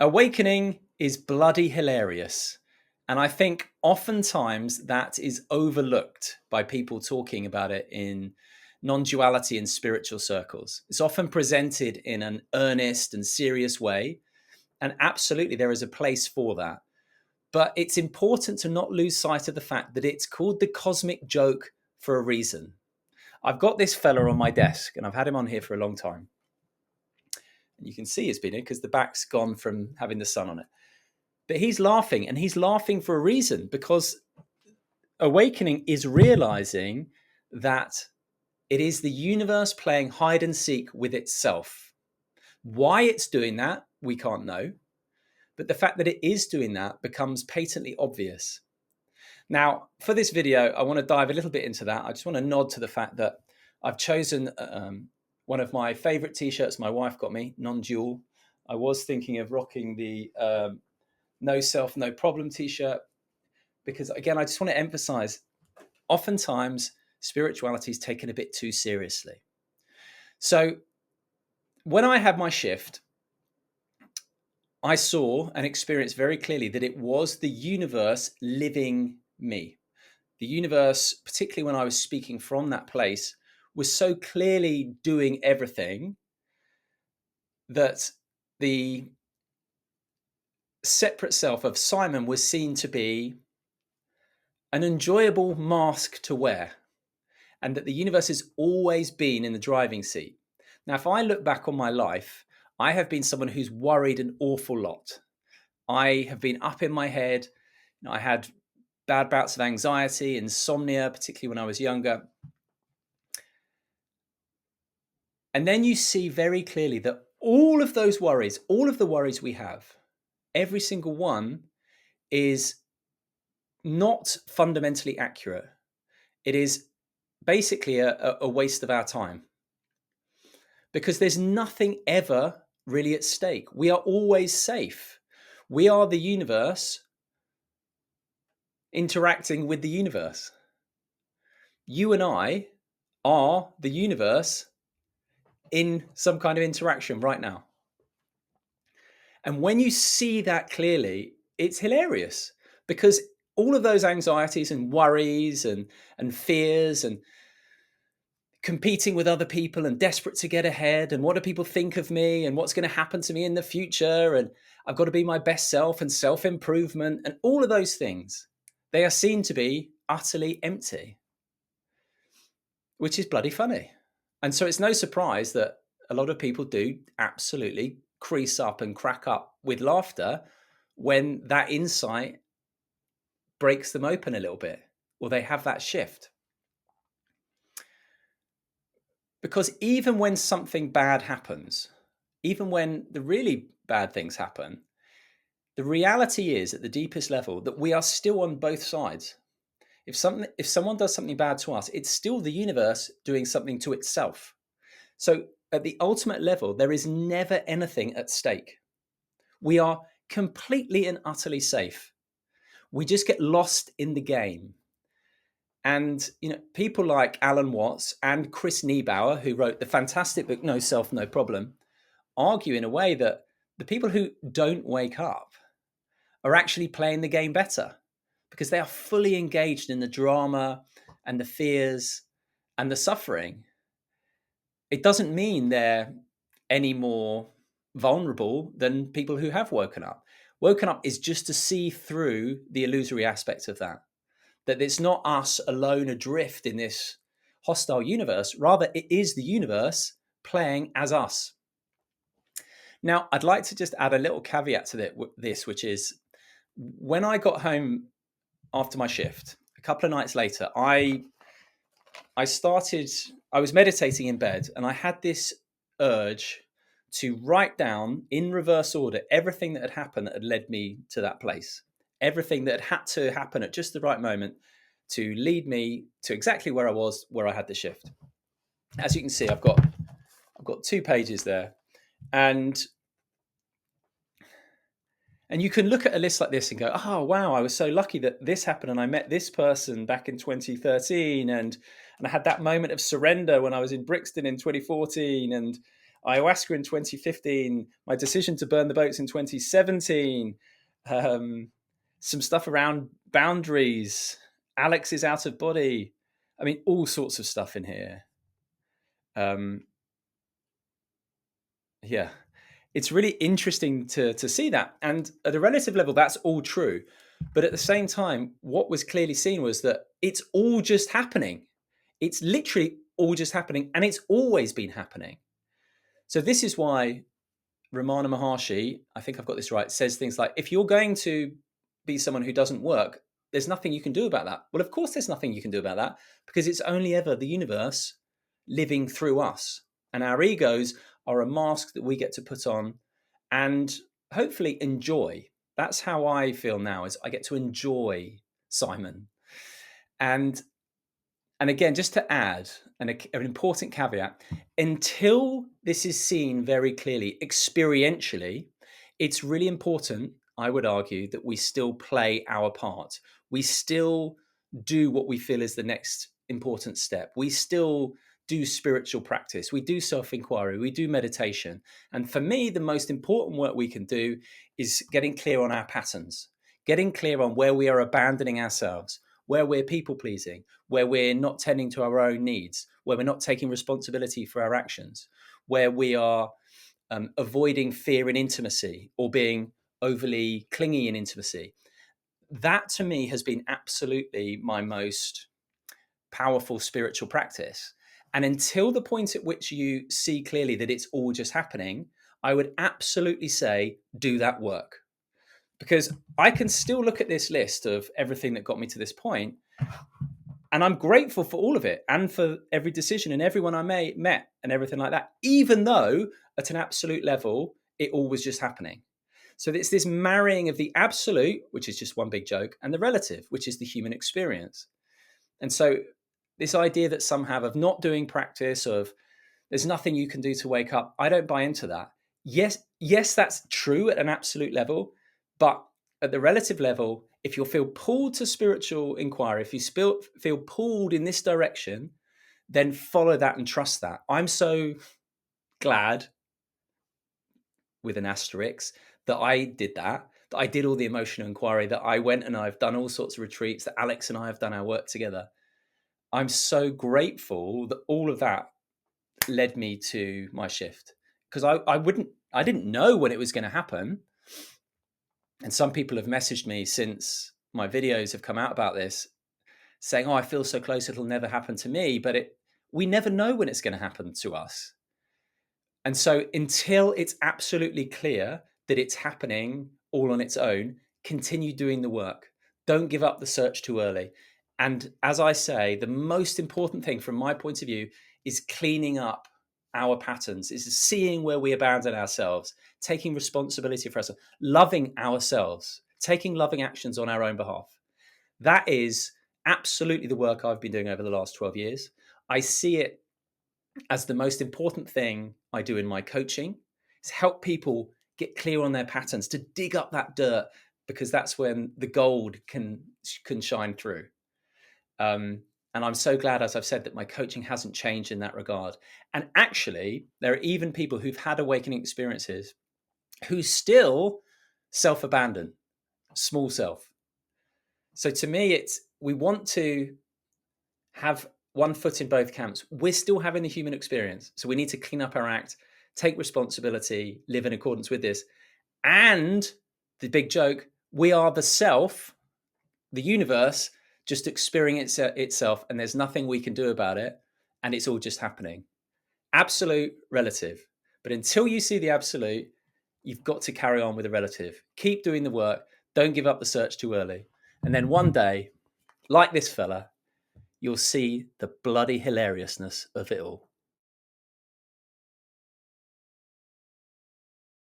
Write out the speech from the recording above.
Awakening is bloody hilarious. And I think oftentimes that is overlooked by people talking about it in non-duality and spiritual circles. It's often presented in an earnest and serious way. And absolutely, there is a place for that. But it's important to not lose sight of the fact that it's called the cosmic joke for a reason. I've got this fella on my desk, and I've had him on here for a long time. And you can see it's been here because the back's gone from having the sun on it. But he's laughing, and he's laughing for a reason, because awakening is realizing that it is the universe playing hide and seek with itself. Why it's doing that, we can't know. But the fact that it is doing that becomes patently obvious. Now, for this video, I want to dive a little bit into that. I just want to nod to the fact that I've chosen one of my favorite t-shirts my wife got me, non-dual. I was thinking of rocking the no self, no problem t-shirt, because again, I just want to emphasize, oftentimes spirituality is taken a bit too seriously. So when I had my shift, I saw and experienced very clearly that it was the universe living me. The universe, particularly when I was speaking from that place, was so clearly doing everything that the separate self of Simon was seen to be an enjoyable mask to wear, and that the universe has always been in the driving seat. Now, if I look back on my life, I have been someone who's worried an awful lot. I have been up in my head. I had bad bouts of anxiety, insomnia, particularly when I was younger. And then you see very clearly that all of those worries, all of the worries we have, every single one is not fundamentally accurate. It is basically a waste of our time, because there's nothing ever really at stake. We are always safe. We are the universe interacting with the universe. You and I are the universe in some kind of interaction right now. And when you see that clearly, it's hilarious, because all of those anxieties and worries and fears and competing with other people and desperate to get ahead and what do people think of me and what's going to happen to me in the future and I've got to be my best self and self-improvement and all of those things, they are seen to be utterly empty, which is bloody funny. And so it's no surprise that a lot of people do absolutely crease up and crack up with laughter when that insight breaks them open a little bit, or they have that shift. Because even when something bad happens, even when the really bad things happen, the reality is at the deepest level that we are still on both sides. If someone does something bad to us, it's still the universe doing something to itself. So at the ultimate level, there is never anything at stake. We are completely and utterly safe. We just get lost in the game. And people like Alan Watts and Chris Niebauer, who wrote the fantastic book No Self, No Problem, argue in a way that the people who don't wake up are actually playing the game better, because they are fully engaged in the drama and the fears and the suffering. It doesn't mean they're any more vulnerable than people who have woken up. Woken up is just to see through the illusory aspect of that it's not us alone adrift in this hostile universe. Rather, it is the universe playing as us. Now, I'd like to just add a little caveat to this, which is when I got home after my shift, a couple of nights later, I was meditating in bed, and I had this urge to write down in reverse order everything that had happened that had led me to that place. Everything that had to happen at just the right moment to lead me to exactly where I was, where I had the shift. As you can see, I've got 2 pages there. And you can look at a list like this and go, oh, wow, I was so lucky that this happened and I met this person back in 2013 and I had that moment of surrender when I was in Brixton in 2014 and ayahuasca in 2015, my decision to burn the boats in 2017, some stuff around boundaries, Alex is out of body. I mean, all sorts of stuff in here. Yeah, it's really interesting to see that. And at a relative level, that's all true. But at the same time, what was clearly seen was that it's all just happening. It's literally all just happening, and it's always been happening. So this is why Ramana Maharshi, I think I've got this right, says things like, if you're going to be someone who doesn't work, there's nothing you can do about that. Well, of course, there's nothing you can do about that, because it's only ever the universe living through us. And our egos are a mask that we get to put on and hopefully enjoy. That's how I feel now, is I get to enjoy Simon. And again, just to add an important caveat, until this is seen very clearly, experientially, it's really important, I would argue, that we still play our part. We still do what we feel is the next important step. We still do spiritual practice. We do self-inquiry. We do meditation. And for me, the most important work we can do is getting clear on our patterns, getting clear on where we are abandoning ourselves, where we're people-pleasing, where we're not tending to our own needs, where we're not taking responsibility for our actions, where we are avoiding fear in intimacy or being overly clingy in intimacy. That, to me, has been absolutely my most powerful spiritual practice. And until the point at which you see clearly that it's all just happening, I would absolutely say do that work. Because I can still look at this list of everything that got me to this point, and I'm grateful for all of it and for every decision and everyone I met and everything like that, even though at an absolute level, it all was just happening. So it's this marrying of the absolute, which is just one big joke, and the relative, which is the human experience. And so this idea that some have of not doing practice, of there's nothing you can do to wake up, I don't buy into that. Yes, that's true at an absolute level. But at the relative level, if you feel pulled to spiritual inquiry, if you feel pulled in this direction, then follow that and trust that. I'm so glad, with an asterisk, that I did that I did all the emotional inquiry, that I went and I've done all sorts of retreats, that Alex and I have done our work together. I'm so grateful that all of that led me to my shift, because I didn't know when it was going to happen. And some people have messaged me since my videos have come out about this, saying, oh, I feel so close, it'll never happen to me. But we never know when it's going to happen to us. And so until it's absolutely clear that it's happening all on its own, continue doing the work. Don't give up the search too early. And as I say, the most important thing from my point of view is cleaning up our patterns, is seeing where we abandon ourselves, taking responsibility for ourselves, loving ourselves, taking loving actions on our own behalf. That is absolutely the work I've been doing over the last 12 years. I see it as the most important thing I do in my coaching, is help people get clear on their patterns, to dig up that dirt, because that's when the gold can shine through. And I'm so glad, as I've said, that my coaching hasn't changed in that regard. And actually, there are even people who've had awakening experiences who still self-abandon, small self. So to me, we want to have one foot in both camps. We're still having the human experience. So we need to clean up our act, take responsibility, live in accordance with this. And the big joke, we are the self, the universe, just experiencing itself, and there's nothing we can do about it, and it's all just happening. Absolute, relative. But until you see the absolute, you've got to carry on with the relative. Keep doing the work. Don't give up the search too early. And then one day, like this fella, you'll see the bloody hilariousness of it all.